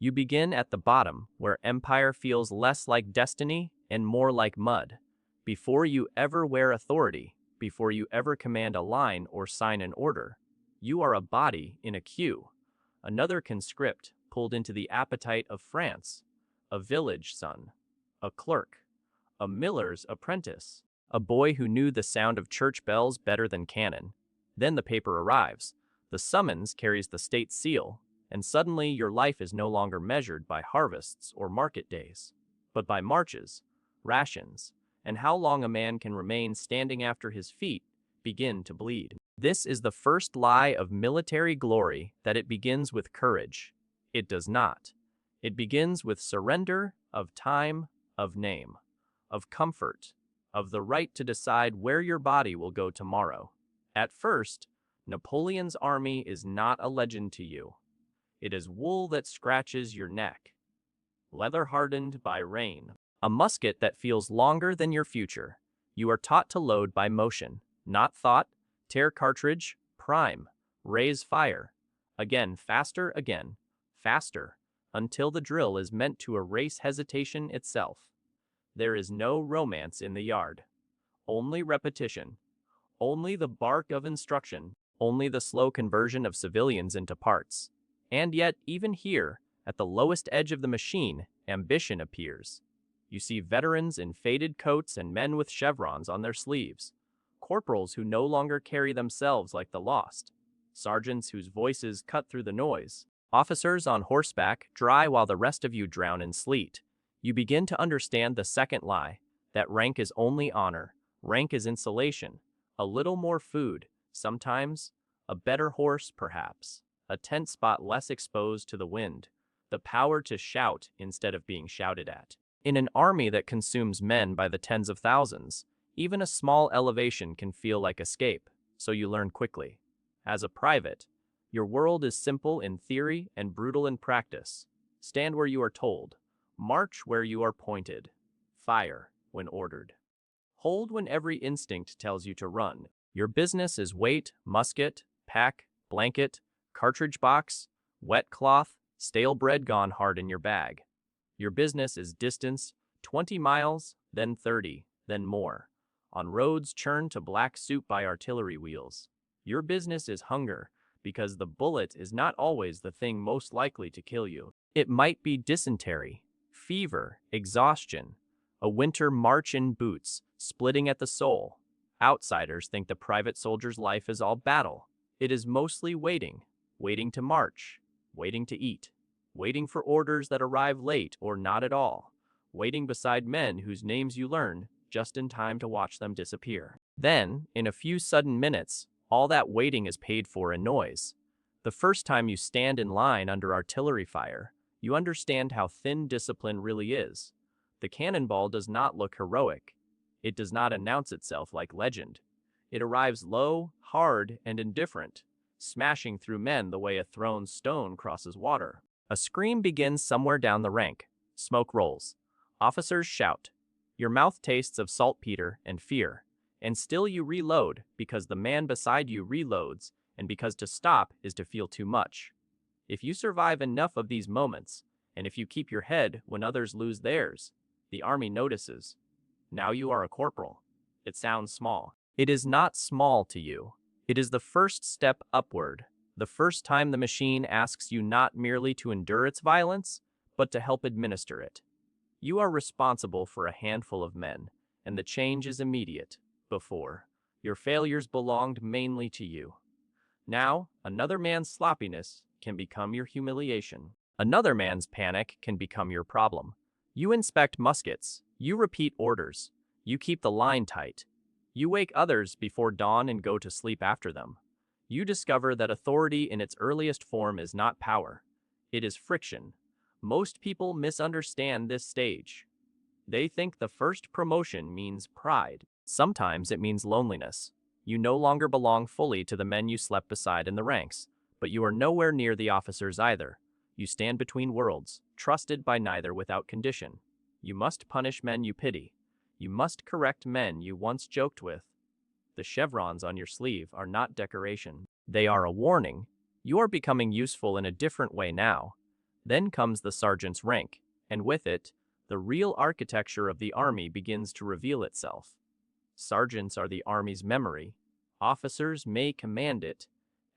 You begin at the bottom, where empire feels less like destiny and more like mud. Before you ever wear authority, before you ever command a line or sign an order, you are a body in a queue, another conscript pulled into the appetite of France, a village son, a clerk, a miller's apprentice, a boy who knew the sound of church bells better than cannon. Then the paper arrives. The summons carries the state seal, and suddenly your life is no longer measured by harvests or market days, but by marches, rations, and how long a man can remain standing after his feet begin to bleed. This is the first lie of military glory, that it begins with courage. It does not. It begins with surrender of time, of name, of comfort, of the right to decide where your body will go tomorrow. At first, Napoleon's army is not a legend to you. It is wool that scratches your neck, leather hardened by rain, a musket that feels longer than your future. You are taught to load by motion, not thought. Tear cartridge, prime, raise fire. Again, faster, until the drill is meant to erase hesitation itself. There is no romance in the yard. Only repetition. Only the bark of instruction. Only the slow conversion of civilians into parts. And yet, even here, at the lowest edge of the machine, ambition appears. You see veterans in faded coats and men with chevrons on their sleeves. Corporals who no longer carry themselves like the lost. Sergeants whose voices cut through the noise. Officers on horseback, dry while the rest of you drown in sleet. You begin to understand the second lie, that rank is only honor. Rank is insulation. A little more food, sometimes. A better horse, perhaps. A tent spot less exposed to the wind. The power to shout instead of being shouted at. In an army that consumes men by the tens of thousands, even a small elevation can feel like escape, so you learn quickly. As a private, your world is simple in theory and brutal in practice. Stand where you are told. March where you are pointed. Fire when ordered. Hold when every instinct tells you to run. Your business is weight, musket, pack, blanket, cartridge box, wet cloth, stale bread gone hard in your bag. Your business is distance, 20 miles, then 30, then more. On roads churned to black soup by artillery wheels. Your business is hunger, because the bullet is not always the thing most likely to kill you. It might be dysentery, fever, exhaustion, a winter march in boots, splitting at the soul. Outsiders think the private soldier's life is all battle. It is mostly waiting, waiting to march, waiting to eat, waiting for orders that arrive late or not at all, waiting beside men whose names you learn just in time to watch them disappear. Then, in a few sudden minutes, all that waiting is paid for in noise. The first time you stand in line under artillery fire, you understand how thin discipline really is. The cannonball does not look heroic. It does not announce itself like legend. It arrives low, hard, and indifferent, smashing through men the way a thrown stone crosses water. A scream begins somewhere down the rank. Smoke rolls. Officers shout. Your mouth tastes of saltpeter and fear. And still you reload, because the man beside you reloads, and because to stop is to feel too much. If you survive enough of these moments, and if you keep your head when others lose theirs, the army notices. Now you are a corporal. It sounds small. It is not small to you. It is the first step upward, the first time the machine asks you not merely to endure its violence, but to help administer it. You are responsible for a handful of men, and the change is immediate. Before, your failures belonged mainly to you. Now, another man's sloppiness can become your humiliation. Another man's panic can become your problem. You inspect muskets. You repeat orders. You keep the line tight. You wake others before dawn and go to sleep after them. You discover that authority in its earliest form is not power. It is friction. Most people misunderstand this stage. They think the first promotion means pride. Sometimes it means loneliness. You no longer belong fully to the men you slept beside in the ranks, but you are nowhere near the officers either. You stand between worlds, trusted by neither without condition. You must punish men you pity. You must correct men you once joked with. The chevrons on your sleeve are not decoration. They are a warning. You are becoming useful in a different way now. Then comes the sergeant's rank, and with it, the real architecture of the army begins to reveal itself. Sergeants are the army's memory. Officers may command it,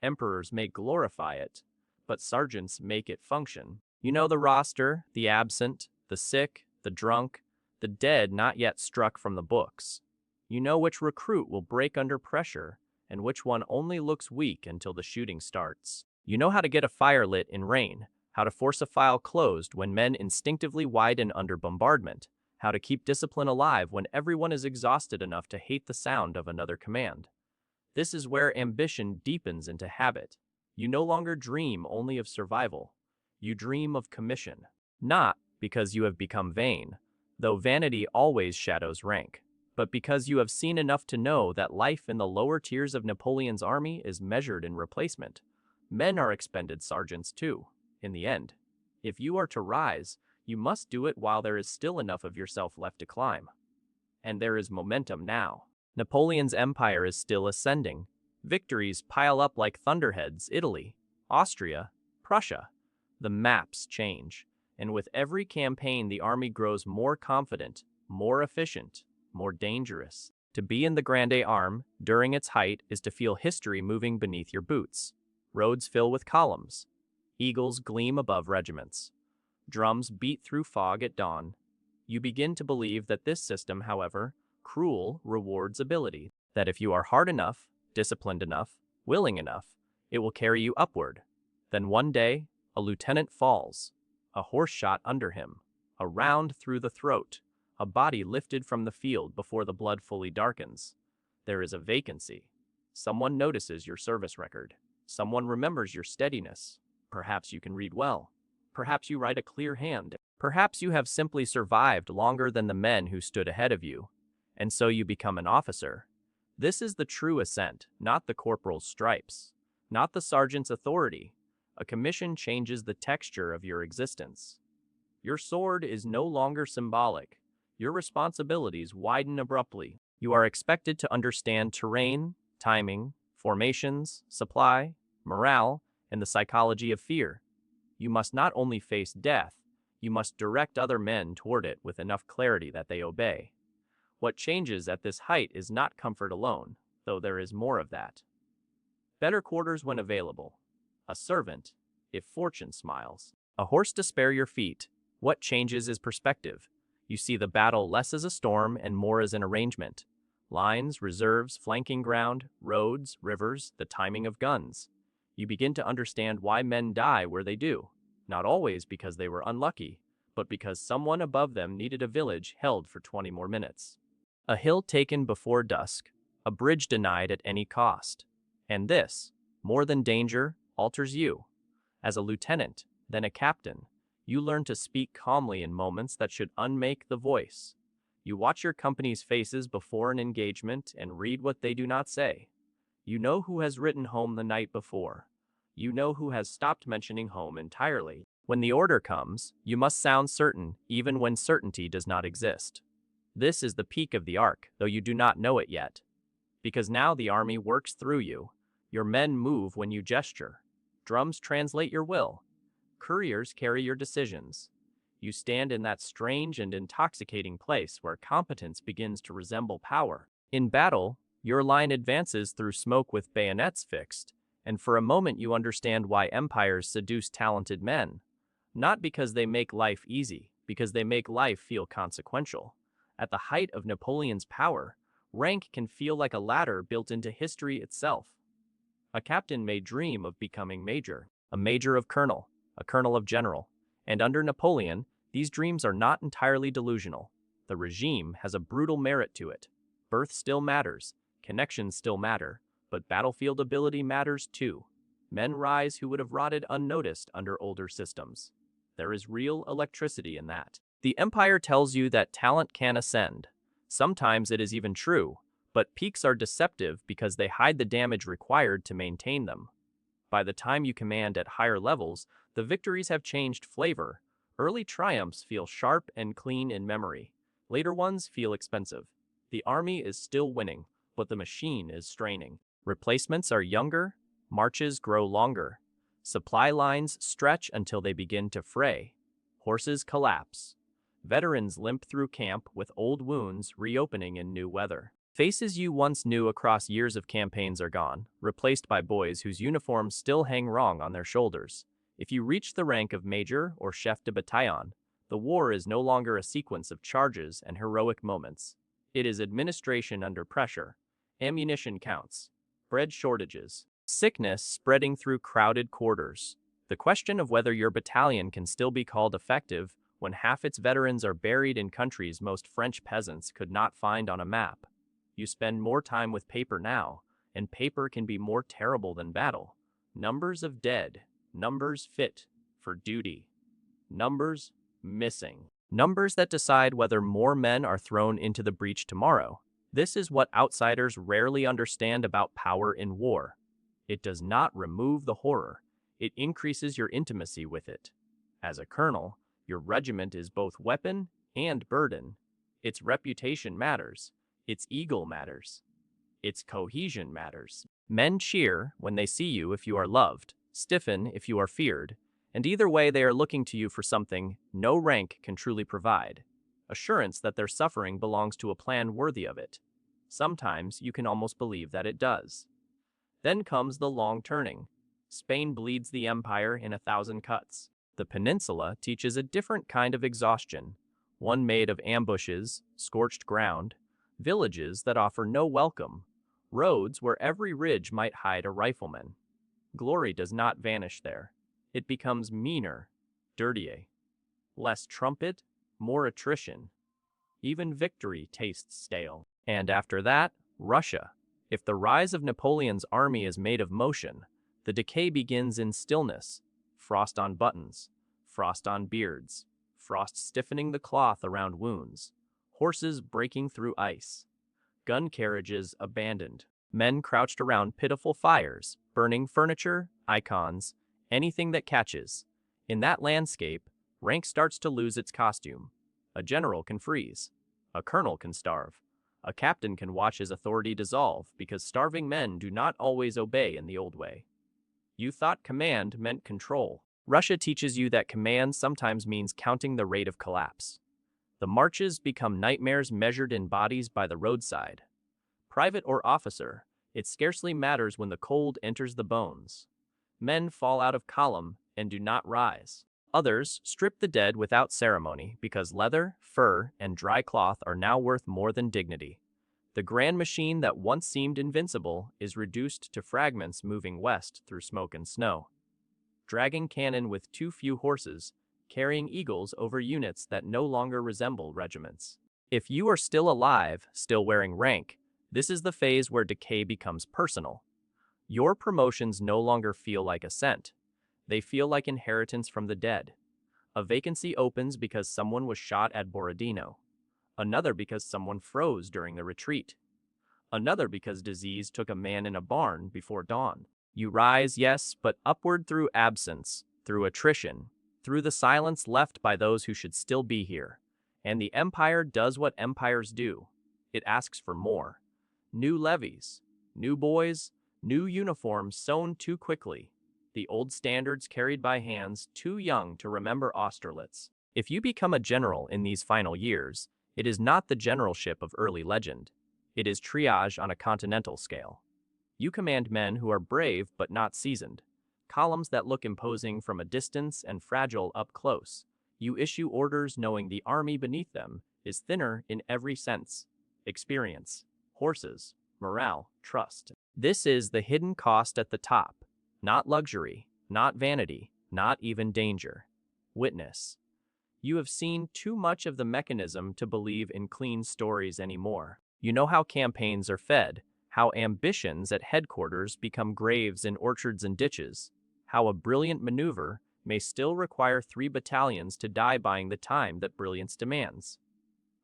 emperors may glorify it, but sergeants make it function. You know the roster, the absent, the sick, the drunk, the dead not yet struck from the books. You know which recruit will break under pressure and which one only looks weak until the shooting starts. You know how to get a fire lit in rain, how to force a file closed when men instinctively widen under bombardment, how to keep discipline alive when everyone is exhausted enough to hate the sound of another command. This is where ambition deepens into habit. You no longer dream only of survival. You dream of commission. Not because you have become vain, though vanity always shadows rank, but because you have seen enough to know that life in the lower tiers of Napoleon's army is measured in replacement. Men are expended sergeants too, in the end. If you are to rise, you must do it while there is still enough of yourself left to climb. And there is momentum now. Napoleon's empire is still ascending. Victories pile up like thunderheads. Italy, Austria, Prussia. The maps change, and with every campaign the army grows more confident, more efficient, more dangerous. To be in the Grande Arme during its height is to feel history moving beneath your boots. Roads fill with columns. Eagles gleam above regiments. Drums beat through fog at dawn. You begin to believe that this system, however, cruel, rewards ability, that if you are hard enough, disciplined enough, willing enough, it will carry you upward. Then one day, a lieutenant falls, a horse shot under him, a round through the throat, a body lifted from the field before the blood fully darkens. There is a vacancy. Someone notices your service record. Someone remembers your steadiness. Perhaps you can read well. Perhaps you write a clear hand. Perhaps you have simply survived longer than the men who stood ahead of you, and so you become an officer. This is the true ascent, not the corporal's stripes, not the sergeant's authority. A commission changes the texture of your existence. Your sword is no longer symbolic. Your responsibilities widen abruptly. You are expected to understand terrain, timing, formations, supply, morale, and the psychology of fear. You must not only face death, you must direct other men toward it with enough clarity that they obey. What changes at this height is not comfort alone, though there is more of that. Better quarters when available. A servant, if fortune smiles. A horse to spare your feet. What changes is perspective. You see the battle less as a storm and more as an arrangement. Lines, reserves, flanking ground, roads, rivers, the timing of guns. You begin to understand why men die where they do. Not always because they were unlucky, but because someone above them needed a village held for 20 more minutes. A hill taken before dusk, a bridge denied at any cost. And this, more than danger, alters you. As a lieutenant, then a captain, you learn to speak calmly in moments that should unmake the voice. You watch your company's faces before an engagement and read what they do not say. You know who has written home the night before. You know who has stopped mentioning home entirely. When the order comes, you must sound certain, even when certainty does not exist. This is the peak of the arc, though you do not know it yet. Because now the army works through you. Your men move when you gesture. Drums translate your will. Couriers carry your decisions. You stand in that strange and intoxicating place where competence begins to resemble power. In battle, your line advances through smoke with bayonets fixed, and for a moment you understand why empires seduce talented men. Not because they make life easy, because they make life feel consequential. At the height of Napoleon's power, rank can feel like a ladder built into history itself. A captain may dream of becoming major, a major of colonel, a colonel of general, and under Napoleon, these dreams are not entirely delusional. The regime has a brutal merit to it. Birth still matters, connections still matter, but battlefield ability matters too. Men rise who would have rotted unnoticed under older systems. There is real electricity in that. The empire tells you that talent can ascend. Sometimes it is even true, but peaks are deceptive because they hide the damage required to maintain them. By the time you command at higher levels, the victories have changed flavor. Early triumphs feel sharp and clean in memory. Later ones feel expensive. The army is still winning, but the machine is straining. Replacements are younger, marches grow longer. Supply lines stretch until they begin to fray. Horses collapse. Veterans limp through camp with old wounds reopening in new weather. Faces you once knew across years of campaigns are gone, replaced by boys whose uniforms still hang wrong on their shoulders. If you reach the rank of major or chef de bataillon, the war is no longer a sequence of charges and heroic moments. It is administration under pressure, ammunition counts, bread shortages, sickness spreading through crowded quarters. The question of whether your battalion can still be called effective when half its veterans are buried in countries most French peasants could not find on a map. You spend more time with paper now, and paper can be more terrible than battle. Numbers of dead, numbers fit for duty, numbers missing, numbers that decide whether more men are thrown into the breach tomorrow. This is what outsiders rarely understand about power in war. It does not remove the horror, it increases your intimacy with it. As a colonel, your regiment is both weapon and burden. Its reputation matters. Its eagle matters. Its cohesion matters. Men cheer when they see you if you are loved, stiffen if you are feared, and either way they are looking to you for something no rank can truly provide. Assurance that their suffering belongs to a plan worthy of it. Sometimes you can almost believe that it does. Then comes the long turning. Spain bleeds the empire in 1,000 cuts. The peninsula teaches a different kind of exhaustion, one made of ambushes, scorched ground, villages that offer no welcome, roads where every ridge might hide a rifleman. Glory does not vanish there. It becomes meaner, dirtier. Less trumpet, more attrition. Even victory tastes stale. And after that, Russia. If the rise of Napoleon's army is made of motion, the decay begins in stillness. Frost on buttons, frost on beards, frost stiffening the cloth around wounds. Horses breaking through ice, gun carriages abandoned, men crouched around pitiful fires, burning furniture, icons, anything that catches. In that landscape, rank starts to lose its costume. A general can freeze. A colonel can starve. A captain can watch his authority dissolve because starving men do not always obey in the old way. You thought command meant control. Russia teaches you that command sometimes means counting the rate of collapse. The marches become nightmares measured in bodies by the roadside. Private or officer, it scarcely matters when the cold enters the bones. Men fall out of column and do not rise. Others strip the dead without ceremony because leather, fur, and dry cloth are now worth more than dignity. The grand machine that once seemed invincible is reduced to fragments moving west through smoke and snow. Dragging cannon with too few horses, carrying eagles over units that no longer resemble regiments. If you are still alive, still wearing rank, this is the phase where decay becomes personal. Your promotions no longer feel like ascent. They feel like inheritance from the dead. A vacancy opens because someone was shot at Borodino. Another because someone froze during the retreat. Another because disease took a man in a barn before dawn. You rise, yes, but upward through absence, through attrition, through the silence left by those who should still be here. And the empire does what empires do. It asks for more. New levies, new boys, new uniforms sewn too quickly. The old standards carried by hands too young to remember Austerlitz. If you become a general in these final years, it is not the generalship of early legend. It is triage on a continental scale. You command men who are brave but not seasoned. Columns that look imposing from a distance and fragile up close. You issue orders knowing the army beneath them is thinner in every sense. Experience, horses, morale, trust. This is the hidden cost at the top. Not luxury, not vanity, not even danger. Witness. You have seen too much of the mechanism to believe in clean stories anymore. You know how campaigns are fed, how ambitions at headquarters become graves in orchards and ditches, how a brilliant maneuver may still require 3 battalions to die buying the time that brilliance demands.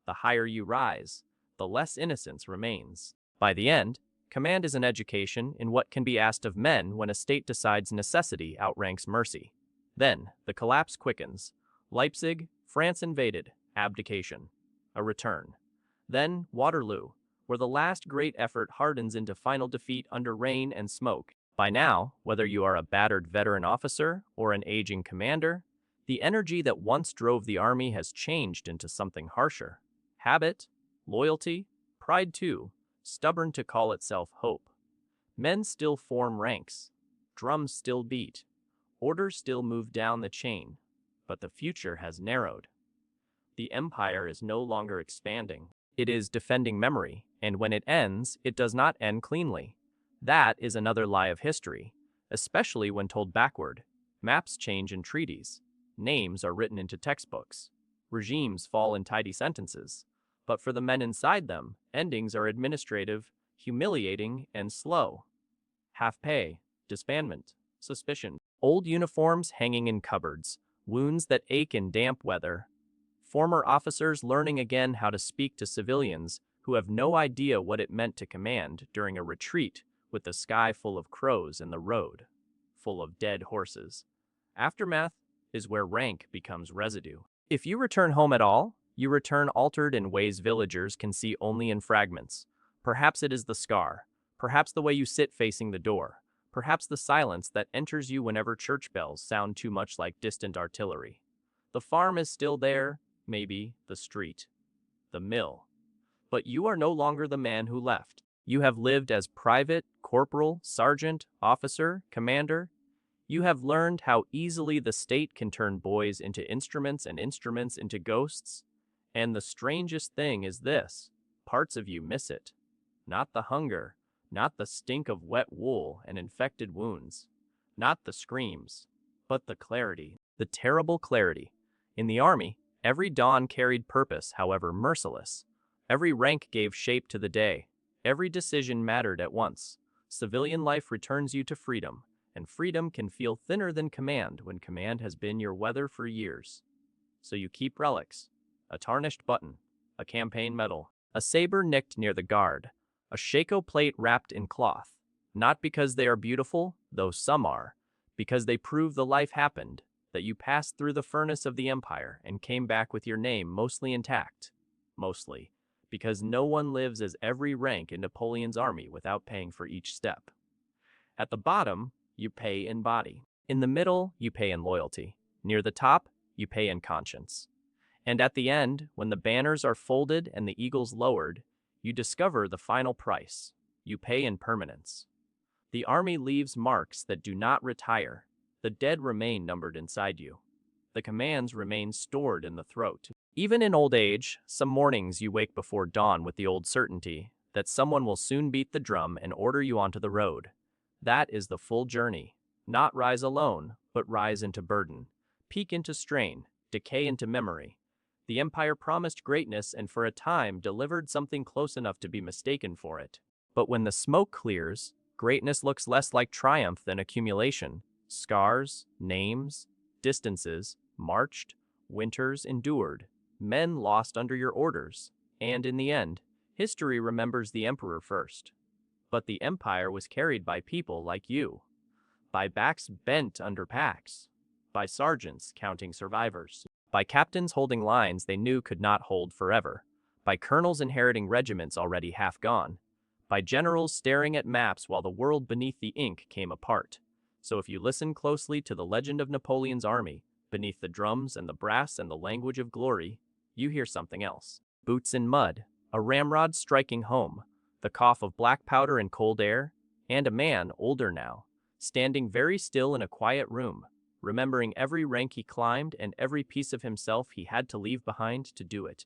The higher you rise, the less innocence remains. By the end, command is an education in what can be asked of men when a state decides necessity outranks mercy. Then, the collapse quickens. Leipzig, France invaded, abdication. A return. Then, Waterloo, where the last great effort hardens into final defeat under rain and smoke. By now, whether you are a battered veteran officer or an aging commander, the energy that once drove the army has changed into something harsher. Habit, loyalty, pride too, stubborn to call itself hope. Men still form ranks. Drums still beat. Orders still move down the chain. But the future has narrowed. The empire is no longer expanding. It is defending memory, and when it ends, it does not end cleanly. That is another lie of history, especially when told backward. Maps change in treaties. Names are written into textbooks. Regimes fall in tidy sentences. But for the men inside them, endings are administrative, humiliating, and slow. Half pay, disbandment, suspicion. Old uniforms hanging in cupboards, wounds that ache in damp weather. Former officers learning again how to speak to civilians who have no idea what it meant to command during a retreat with the sky full of crows and the road full of dead horses. Aftermath is where rank becomes residue. If you return home at all, you return altered in ways villagers can see only in fragments. Perhaps it is the scar, perhaps the way you sit facing the door, perhaps the silence that enters you whenever church bells sound too much like distant artillery. The farm is still there, maybe the street, the mill. But you are no longer the man who left. You have lived as private, corporal, sergeant, officer, commander. You have learned how easily the state can turn boys into instruments and instruments into ghosts. And the strangest thing is this: parts of you miss it. Not the hunger, not the stink of wet wool and infected wounds, not the screams, but the clarity, the terrible clarity. In the army, every dawn carried purpose, however merciless. Every rank gave shape to the day. Every decision mattered at once. Civilian life returns you to freedom, and freedom can feel thinner than command when command has been your weather for years. So you keep relics: a tarnished button, a campaign medal, a saber nicked near the guard, a shako plate wrapped in cloth, not because they are beautiful, though some are, because they prove the life happened, that you passed through the furnace of the empire and came back with your name mostly intact. Mostly, because no one lives as every rank in Napoleon's army without paying for each step. At the bottom, you pay in body. In the middle, you pay in loyalty. Near the top, you pay in conscience. And at the end, when the banners are folded and the eagles lowered, you discover the final price. You pay in permanence. The army leaves marks that do not retire. The dead remain numbered inside you. The commands remain stored in the throat. Even in old age, some mornings you wake before dawn with the old certainty that someone will soon beat the drum and order you onto the road. That is the full journey. Not rise alone, but rise into burden, peak into strain, decay into memory. The empire promised greatness and for a time delivered something close enough to be mistaken for it. But when the smoke clears, greatness looks less like triumph than accumulation. Scars, names, distances, marched, winters endured, men lost under your orders, and in the end, history remembers the emperor first. But the empire was carried by people like you, by backs bent under packs, by sergeants counting survivors, by captains holding lines they knew could not hold forever, by colonels inheriting regiments already half gone, by generals staring at maps while the world beneath the ink came apart. So if you listen closely to the legend of Napoleon's army, beneath the drums and the brass and the language of glory, you hear something else. Boots in mud, a ramrod striking home, the cough of black powder in cold air, and a man, older now, standing very still in a quiet room, remembering every rank he climbed and every piece of himself he had to leave behind to do it.